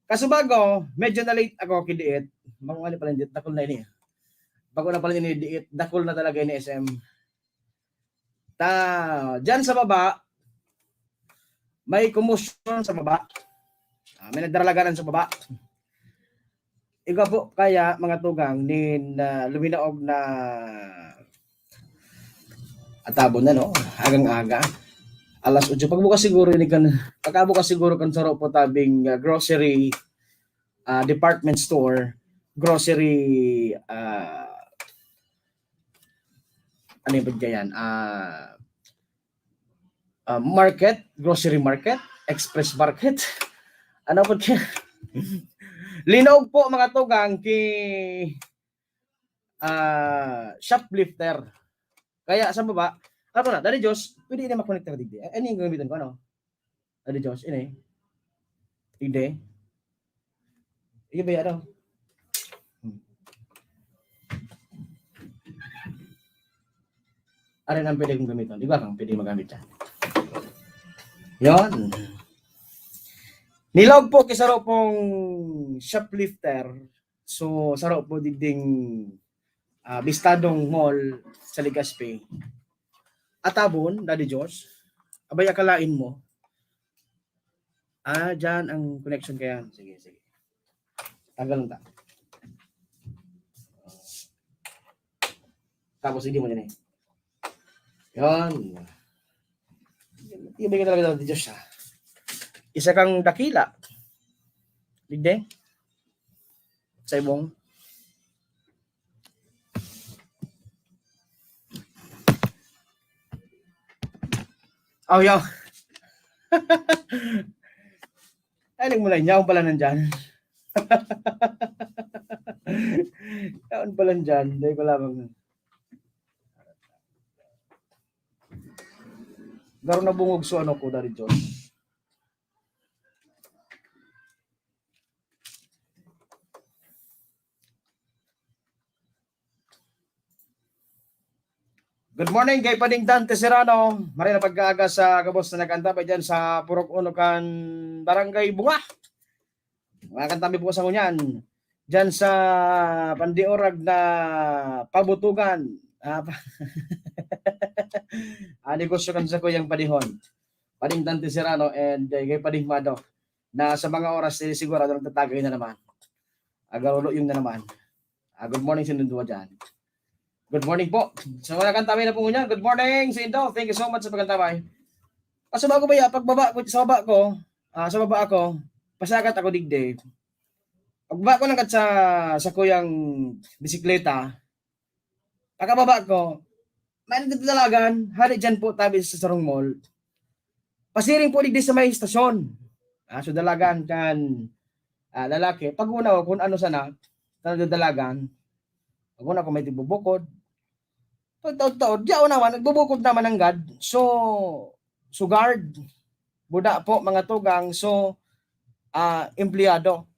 Kasubago, medyo na late ako kidiit. Mga ano pala hindi, dakol na ini. Bago na pala ini diit, dakol na talaga ini SM. Diyan sa baba, may commotion sa baba. May nagdaralaganan sa baba. Ikaw po kaya mga tugang nin luminaog na atabon na no, agang-aga. Alas 8 pagbukas siguro ini kan pagkabukas siguro kan saro po tabing grocery department store, grocery ano yung yan? Market, grocery market, express market. Ano po kaya? Linog po mga tugang kay shoplifter. Kaya sa baba, ano na, Daddy Josh, pwede na makonekta ka digdi. Ano yung gamitin ko, ano? Daddy Josh, ini. Digdi. Iyo ba yan, ano? Ano ang pwede kong gamitin? Di ba kang pwede magamit yan? Yon. Nilog po kisaro pong shoplifter. So, saro po digding Bistadong Mall sa Legazpi. Atabon, Daddy Josh, abay akalain mo. Dyan ang connection kaya. Sige, sige. Tanggal lang ta. Tapos hindi mo din eh. Yun. Ibigay talaga Daddy Josh ha. Isa kang dakila. Digde. Sa ibong. Oh, yo. Ay, mo lang. Yaon pala nandyan. Yaon pala nandyan. Hindi ko lamang. Garo na bungog so ano ko, Daddy Josh. Good morning kay Pading Dante Serrano. Marina pagkaaga sa kabos na nagkantapay dyan sa Purok Unokan, Barangay Bunga. Mga kantami po sa kunyan. Dyan sa Pandiorag na Pabutugan. Negosyo kan sa kuyang Padihon. Pading Dante Serrano and kay Pading Mado. Na sa mga oras sigurado nagtatagay na naman. Agarulo yung na naman. Good morning sa nandun dyan. Good morning po. Sa mga kantabay na po niya. Good morning sa Indo. Thank you so much sa pagkantabay. Sa bago ba ya, pagbaba ko sa baba ko, sa baba ako, pasagat ako digde. Pagbaba ko lang kat sa kuyang bisikleta, pagkababa ko, may nagdalagan, hari dyan po tabi sa Sarong Mall. Pasiring po digde sa may istasyon. So dalagan kan lalaki. Pag una ko kung ano sana, nagdalagan, pag una ko may tibubukod, taon-taon, diyaw naman, nagbubukod naman ng God. So guard, buda po mga tugang, so empleyado.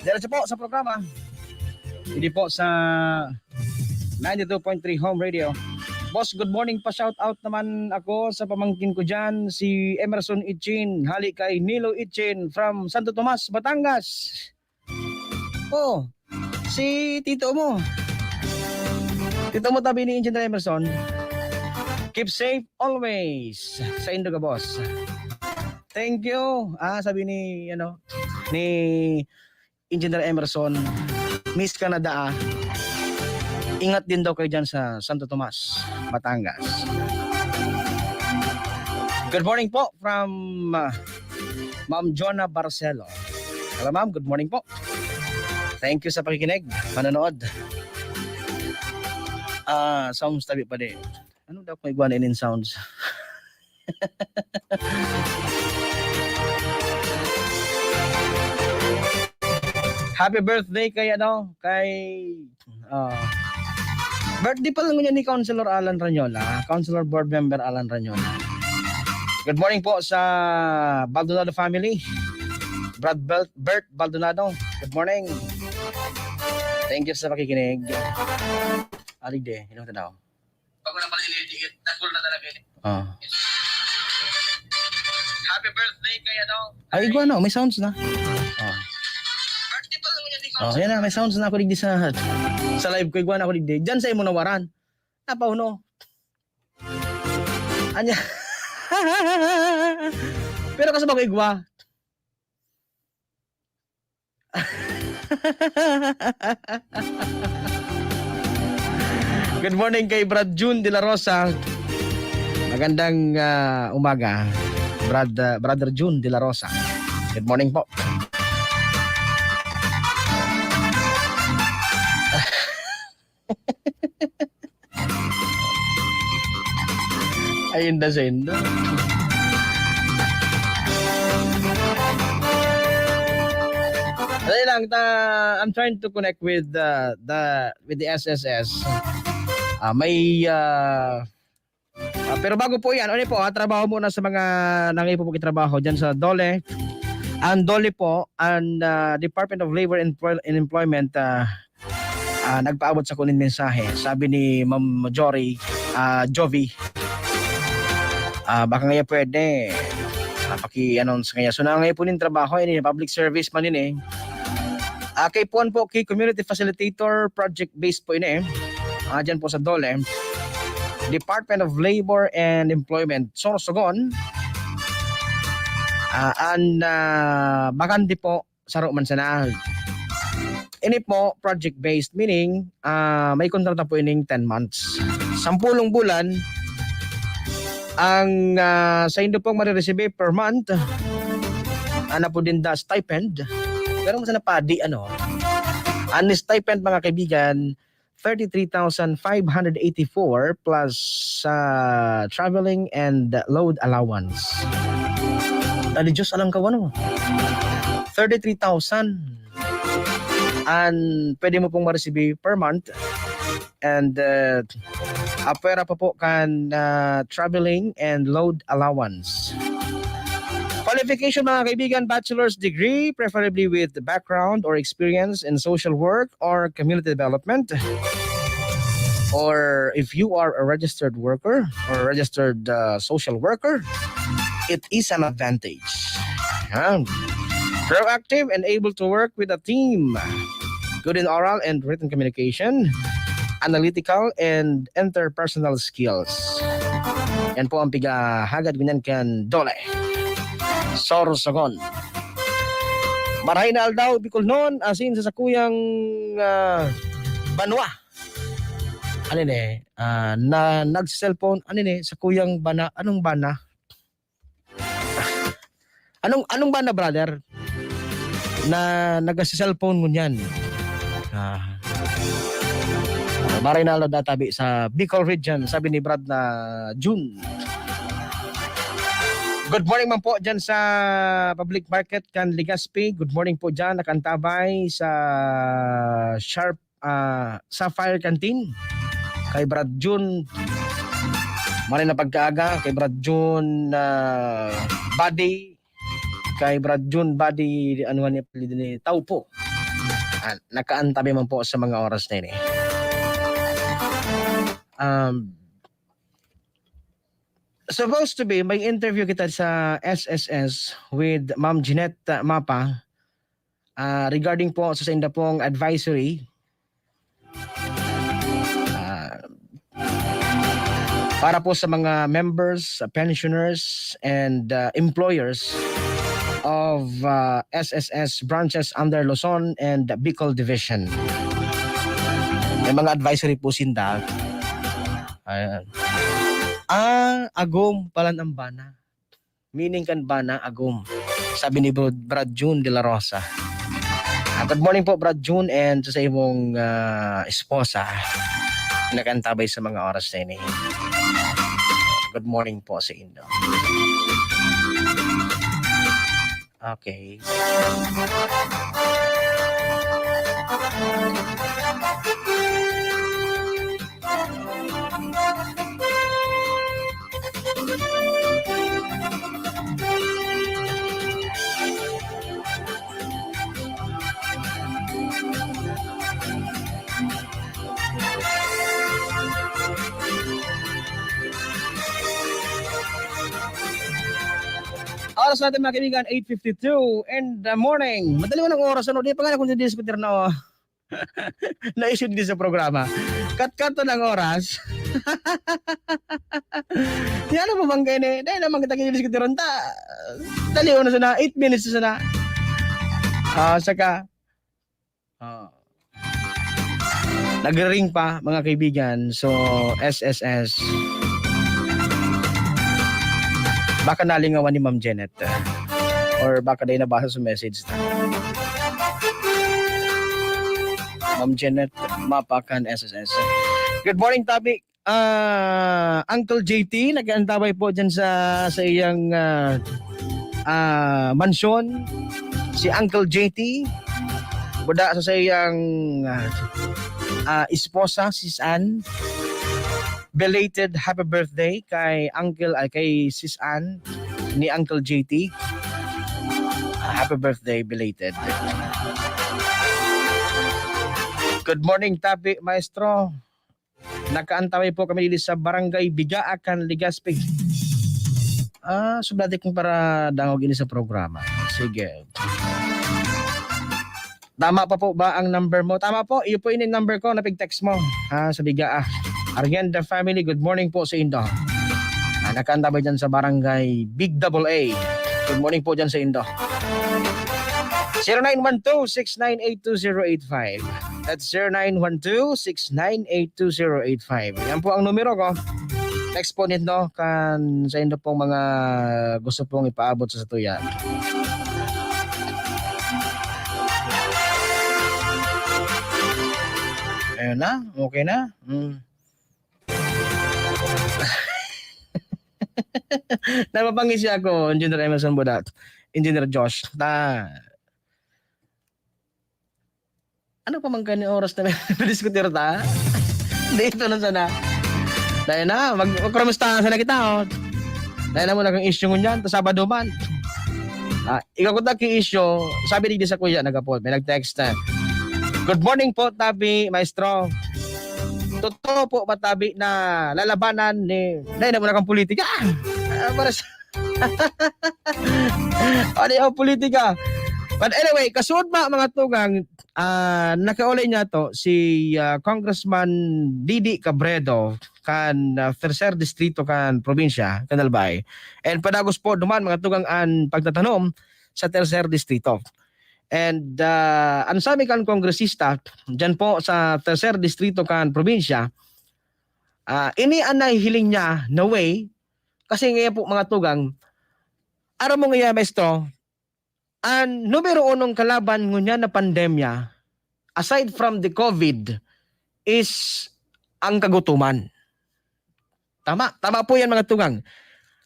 Diretso po sa programa. Hindi po sa 92.3 Home Radio. Boss, good morning pa. Shout out naman ako sa pamangkin ko dyan, si Emerson Itchin. Hali kay Nilo Itchin from Santo Tomas, Batangas. Oh, si tito mo. Tito mo tabi ni Engineer Emerson. Keep safe always. Sa Indo ka, boss. Thank you. Sabi ni, ni Engineer Emerson, Miss Canada, ingat din daw kayo dyan sa Santo Tomas, Batangas. Good morning po from Ma'am Jonah Barcelo. Hello ma'am, good morning po. Thank you sa pakikinig, manonood. Sounds tabi pa din. Ano daw kung iguanin in sounds? Happy birthday kay birthday pa lang niya ni Councilor Alan Ranyola, Councilor Board Member Alan Ranyola. Good morning po sa Baldonado family. Bert Baldonado, good morning. Thank you sa pakikinig. Aligde, ino daw. Pag wala pa nililigit, nakul na talaga. Happy birthday kay Ay, iguana, may sounds na. Birthday pa lang niya ni Councilor. Yan na, may sounds na ako digdi sa live ko, iguana ako digdi. Diyan sa imo nawaran. Napauno. Anya. Pero kasama ko igwa. Good morning kay Brad June de la Rosa. Magandang umaga. Brother June de la Rosa. Good morning po. Ayun da sendo. I'm trying to connect with the SSS. Pero bago po yan, trabaho muna sa mga nangipupuki trabaho dyan sa DOLE. Ang DOLE po, ang Department of Labor and Employment, nagpaabot sa kunin mensahe. Sabi ni Ma'am Jovi, baka ngayon pwede paki-announce ngayon. So na ngayon po yung trabaho, ini public service man yun kay Puan po, kay Community Facilitator, project-based po yun dyan po sa DOLE. Department of Labor and Employment, Sorsogon. Bakante po sa Roman Sana. Ini po, project-based, meaning may kontrata po ining 10 months. 10 bulan, ang sa Indo pong marireceive per month, po din da stipend. Pero mas napadi, ang stipend mga kaibigan, 33,584 plus traveling and load allowance. Dali Diyos alam ka 33,000 and pwede mo pong ma-receive per month and pera pa po kan traveling and load allowance. Qualification mga kaibigan, bachelor's degree, preferably with background or experience in social work or community development. Or if you are a registered worker or registered social worker, it is an advantage. Proactive and able to work with a team. Good in oral and written communication. Analytical and interpersonal skills. Yan po ang pigahagad ganyan kan DOLE. Sorsogon. Marahay na aldaw, Bicol noon, asin sa sakuyang banwa. Na nag-cellphone, sa kuyang bana, anong bana? Anong bana, brother? Na nag-cellphone mo niyan. Marahay na aldaw databi sa Bicol region, sabi ni Brad na June. Good morning man po dyan sa Public Market kan Legazpi. Good morning po dyan, nakantabay sa Sapphire Canteen. Kay Brad June, maray na pagkaaga. Kay Brad June Buddy. Kay Brad June Buddy, ano nga niya, Taupo. nakaantabi man po sa mga oras na yun eh. Supposed to be, may interview kita sa SSS with Ma'am Jeanette Mapa regarding po sa inda pong advisory para po sa mga members, pensioners, and employers of SSS branches under Luzon and Bicol Division. May mga advisory po sinda. Agom pala ng bana. Meaning kan bana, agom. Sabi ni Brad June de la Rosa. Good morning po, Brad June, and sa imong esposa. Nakantabay sa mga oras na ini. Good morning po sa inyo. Okay. Oras natin mga kaibigan, 8:52 in the morning. Madali mo ng oras, ano? Di pa nga kung hindi diskutir na na-issue din sa programa. Kat-kato ng oras. Di ano mo bang ganyan eh? Dahil naman kita kinidiskutir ta. Dali na sana, 8 minutes na sana. Saka, nag-ring pa mga kaibigan. So, SSS. Baka nalingawan ni Ma'am Janet or baka dahil nabasa sa message na. Ma'am Janet Mapakan SSS. Good morning, Tabi. Uncle JT, nag-aantabay po dyan sa iyang mansyon. Si Uncle JT, buda sa iyang esposa, Sis Ann. Belated happy birthday kay Sis Ann ni Uncle JT. Happy birthday belated. Good morning, Tabi Maestro. Nakaantaway po kami dito sa Barangay Bigaakan, Legazpi. Sublati kong para dangog ini sa programa. Sige. Tama pa po ba ang number mo? Tama po, iyo po ini number ko na pig-text mo sa Bigaa. Arienda family, good morning po sa Indo. Nakanta ba dyan sa barangay Big Double A? Good morning po dyan sa Indo. 0912-698-2085. That's 0912-698-2085. Yan po ang numero ko. Text po nito kan sa Indo pong mga gusto pong ipaabot sa satuyan. Ayun na, okay na. Napapangisi ako, Engineer Emerson Budat, Engineer Josh. Ano pa man kani oras na diskutir ta? Dito na sana. Dahil na, magkuramustahan sana kita. Dahil na mo na kang issue ngunyan, ta Sabado man. Ikaw ko taki issue, sabi di sa kuya, nagapod, may nag-text na. Good morning po, Tabi, Maestro. Totoo po ba, Tabi, na lalabanan ni... Dahil na mo na kang politika. Para sa... politika. But anyway, kasunod ba mga tugang, nakaulay niya to si Congressman Didi Cabredo kan Tercer Distrito kan probinsya, kan Albay. And padagos po duman mga tugang an pagtatanom sa Tercer Distrito. And ang sabi kan kongresista dyan po sa Tercer Distrito kan probinsya, ini ang nahihiling niya na way kasi ngayon po mga tugang araw mo ngayon, Maestro, ang numero unong kalaban ngunya na pandemya aside from the COVID is ang kagutuman. Tama po yan mga tugang.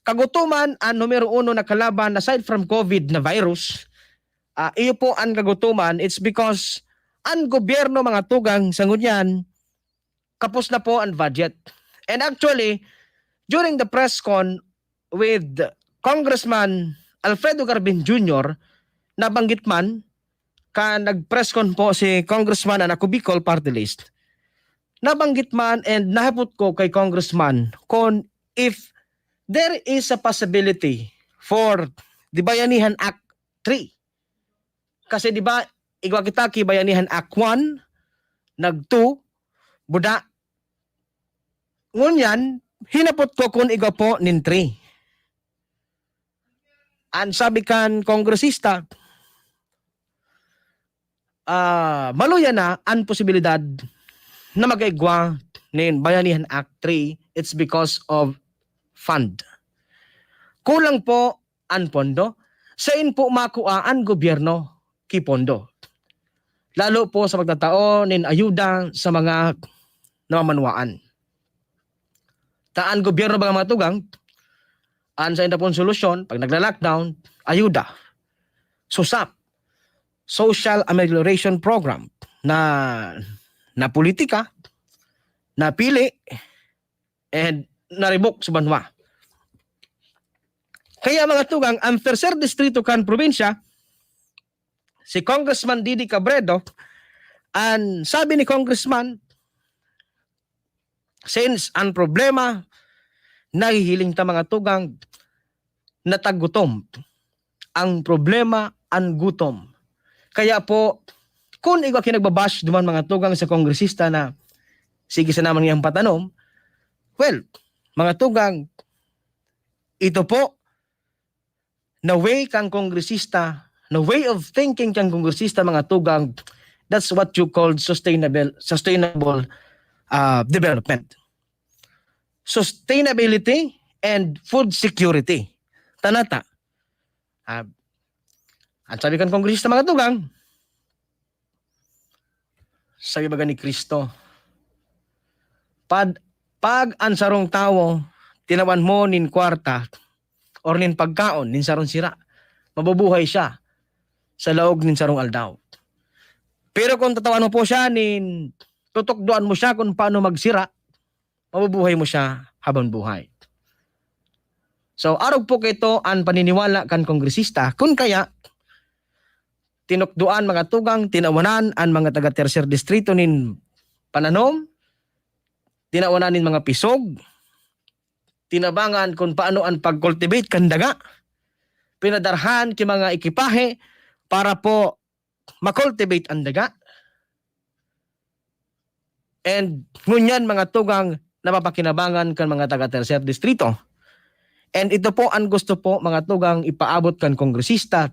Kagutuman ang numero uno na kalaban aside from COVID na virus. Iyo po ang kagutuman, it's because ang gobyerno mga tugang sa ngunyan, kapos na po ang budget. And actually, during the press con with Congressman Alfredo Carbin Jr., nabanggit man nag-press con po si Congressman Ana Bicol Party List. Nabanggit man and nahapot ko kay Congressman kung if there is a possibility for the Bayanihan Act 3. Kasi di ba, igwa kita ki Bayanihan Act 1, nag-2, buda. Ngunyan, hinapot ko kung igwa po nin 3. Ang sabi kan kongresista, maluya na ang posibilidad na mag-igwa nin Bayanihan Act 3, it's because of fund. Kulang po ang pondo. Sain po makuha ang gobyerno ki pondo. Lalo po sa pagtatao nin ayuda sa mga namamanwaan. Taan gobyerno ba mga tugang, an sa indapon solusyon, pag nagla-lockdown, ayuda. SUSAP, Social Amelioration Program, na politika, na pili, and naribok sa banwa. Kaya mga tugang, ang tercer distrito kan probinsya, si Congressman Didi Cabredo, ang sabi ni Congressman, since ang problema, nahihiling ta mga tugang, natagutom. Ang problema, ang gutom. Kaya po, kung ikaw kinagbabash duman mga tugang sa kongresista na sige sa naman niyang patanom, well, mga tugang, ito po, na way kang kongresista, na way of thinking kang kongresista mga tugang, that's what you call sustainable development. Sustainability and food security. Tanata. Ang sabi kan kongresista mga tugang, sabi baga ni Kristo, pag ang sarong tao, tinawan mo nin kwarta, or nin pagkaon, nin sarong sira, mabubuhay siya sa laog nin sarong aldaw. Pero kung tatawan mo po siya, nin tutukduan mo siya kung paano magsira, mabubuhay mo siya habang buhay. So, arog po kito ang paniniwala kan kongresista, kung kaya, tinukduan mga tugang, tinawanan ang mga taga-tercer distrito nin pananom, tinawanan nin mga pisog, tinabangan kung paano ang pag-cultivate kandaga, pinadarhan ki mga ekipahe para po makultivate ang daga. And ngunyan mga tugang napapakinabangan kan mga taga-tercer distrito. And ito po ang gusto po mga tugang ipaabot kan kongresista.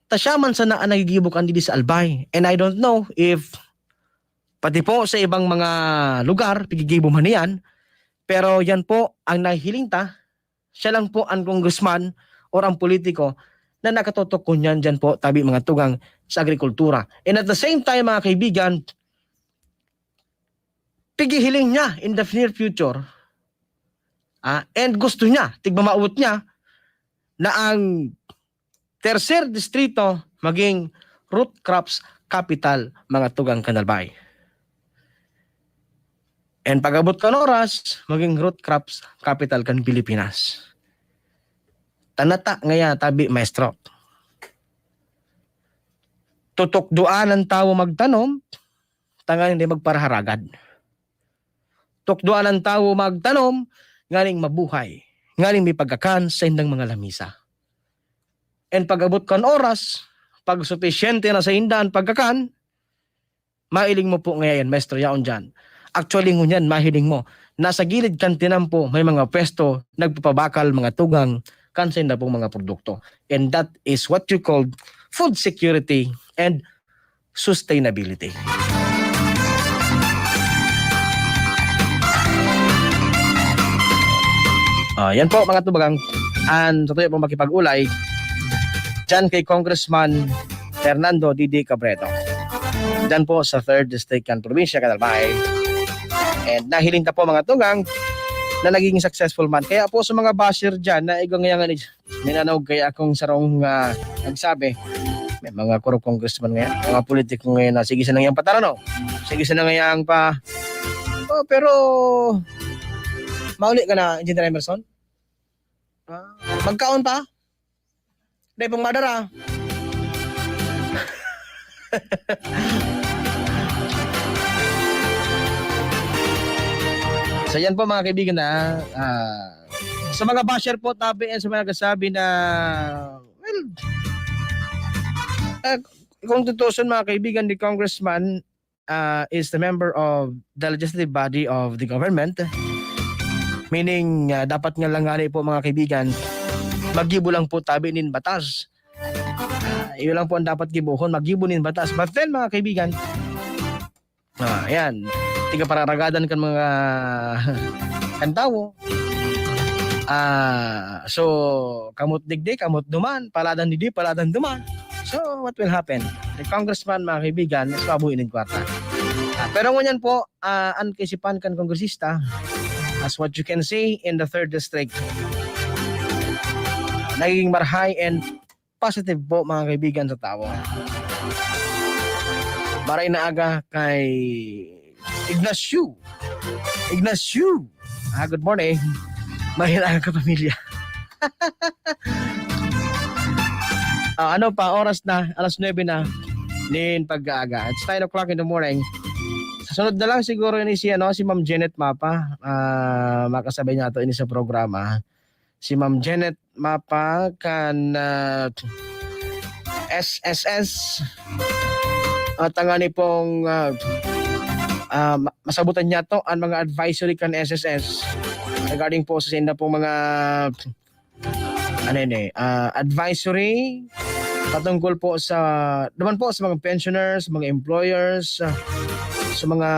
Tasyaman sana ang nagigibok ang didi sa Albay. And I don't know if pati po sa ibang mga lugar, pigigibo man yan, pero yan po ang nahihiling ta, siya lang po ang congressman or ang politiko na nakatutok ko niyan dyan po tabi mga tugang sa agrikultura. And at the same time mga kaibigan, pigihiling niya in the near future and gusto niya, tigmamaut niya na ang tercer distrito maging root crops capital mga tugang Kanalbay. And pag-abot kan oras, maging root crops capital kan Pilipinas. Tanata ngaya tabi maestro. Tutukduan ang tao magtanom, tangang hindi magparaharagad. Tukduan ang tao magtanom, ngaling mabuhay, ngaling may pagkakan sa indang mga lamisa. And pag-abot kan oras, pag sufisyente na sa indaan pagkakan, mailing mo po ngayon, maestro yaon dyan. Actually ngunyan, mahiling mo. Nasa gilid kan tinampo, may mga pwesto, nagpapabakal mga tugang, kansa na pong mga produkto. And that is what you call food security and sustainability. Yan po mga tubagang, ang totoo pong makipag-ulay dyan kay Congressman Fernando Didi Cabredo. Dyan po sa 3rd District and Provincia, Canalbay. And nahiling ta po mga tugang na naging successful man. Kaya po sa mga basher dyan na igangayangan minanog kaya akong sarong nagsabi, may mga korop congressman ngayon, mga politiko ngayon na sige sa nangyang patarano. Sige sa nangyang pa. Oh, pero mauli ka na, Engineer Emerson? Magkaon pa? Dahil pong madara. So yan po mga kaibigan na sa mga basher po tabi and sa mga nagsasabi na well kung tutusin mga kaibigan, the congressman is the member of the legislative body of the government, meaning dapat nga lang nga po mga kaibigan magibo lang po tabi nin batas. Iyon lang po ang dapat gibuhon, magibo nin batas. But then mga kaibigan, ayan, tiga pararagadan kan mga kantawo. So kamot digdi, kamot duman, paladan digdi, paladan duman. So what will happen? The congressman mga kaibigan, is mabuhin ng kwarta. Pero ngunyan po, ang kaisipan kan kongresista, as what you can see in the 3rd district, naging marhay and positive po mga kaibigan sa tao. Maray na aga kay Ignacio. Good morning. Mahirap ka pamilya. Ano pa, oras na, alas 9 na, nin pag-aaga. It's 9 o'clock in the morning. Sa sunod na lang siguro ini si Ma'am Janet Mapa. Makasabay niya ito ini sa programa. Si Ma'am Janet Mapa kan SSS. At ang ani pong masabutan niya to ang mga advisory kan SSS regarding po sa senda pong mga advisory patungkol po sa naman po sa mga pensioners, mga employers, sa mga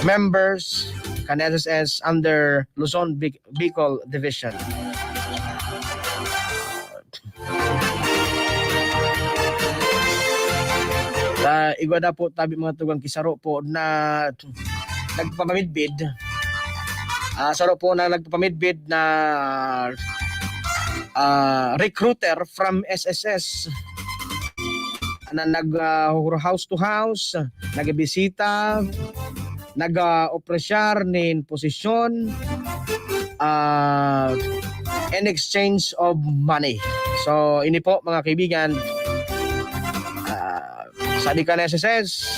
members kan SSS under Luzon Bicol Division. Igwa na po tabi mga tugang kisaro po na nagpapamidbid. Saro po na nagpapamidbid na recruiter from SSS na house to house, nagbisita, nag-opresyar nin posisyon in exchange of money. So ini po mga kaibigan, sabi ka na SSS,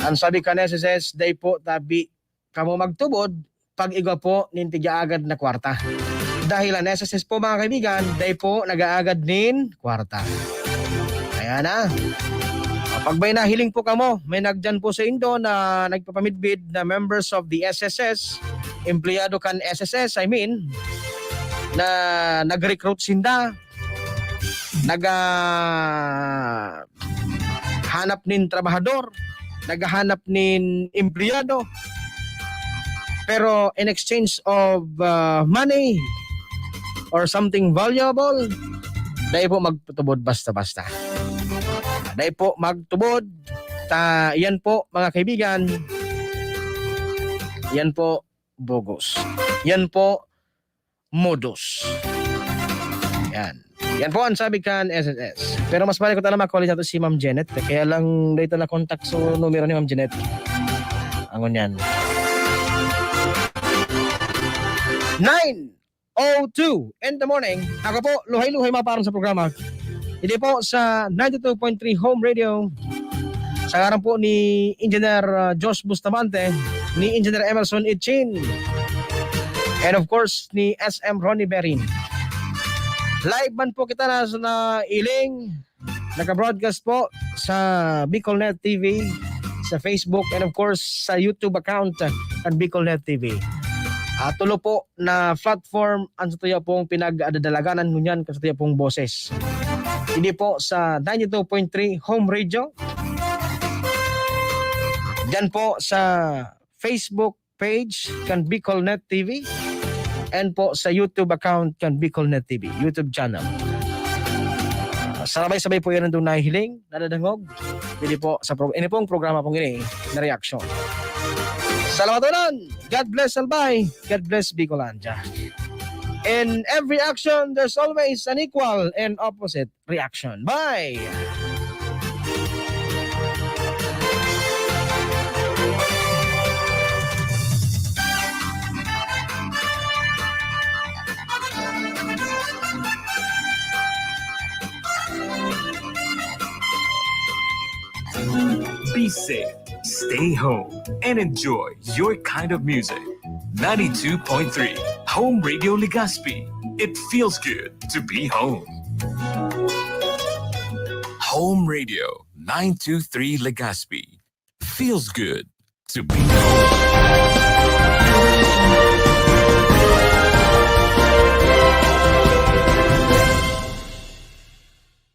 ang sabi ka na SSS, day po tabi kamo magtubod pag igwa po nintiga agad na kwarta. Dahil ang SSS po mga kaibigan, day po nag-aagad nin kwarta. Kaya na, pag may nahiling po kamo, may nagdyan po sa Indo na nagpapamidbid na members of the SSS, empleyado kan SSS, I mean, na nag-recruit sinda, hanap nin trabahador, naghahanap nin empleyado, pero in exchange of money or something valuable, dahil po magtubod basta-basta. Dahil po magtubod, yan po mga kaibigan, yan po bogus. Yan po modus. Yan. Yan po ang sabi kan SSS. Pero mas balik ko talaga makulit nato si Ma'am Janet. Kaya lang dito na contact so numero ni Ma'am Janet. Angon yan. 9:02 in the morning. Ako po, luhay-luhay maparang sa programa. Hindi po sa 92.3 Home Radio. Sa ngaran po ni Engineer Josh Bustamante, ni Engineer Emerson Itchin, and of course ni SM Ronnie Berin. Live man po kita na iling, naka-broadcast po sa BicolNet TV, sa Facebook, and of course sa YouTube account at BicolNet TV. Tulo po na platform ang sa tuya pong pinag-adadalaganan ngunyan sa tuya pong boses. Hindi po sa 92.3 Home Radio. Diyan po sa Facebook page kan BicolNet TV. And po sa YouTube account kan BicolNet TV, YouTube channel. Sabay-sabay po yan nandun nahihiling, nadadangog. Hindi po sa ini pong programa pong ini na reaksyon. Salamat ulan. God bless Albay. God bless Bicolandia. In every action, there's always an equal and opposite reaction. Bye! Be safe, stay home, and enjoy your kind of music. 92.3 Home Radio Legazpi. It feels good to be home. Home Radio 923 Legazpi. Feels good to be home.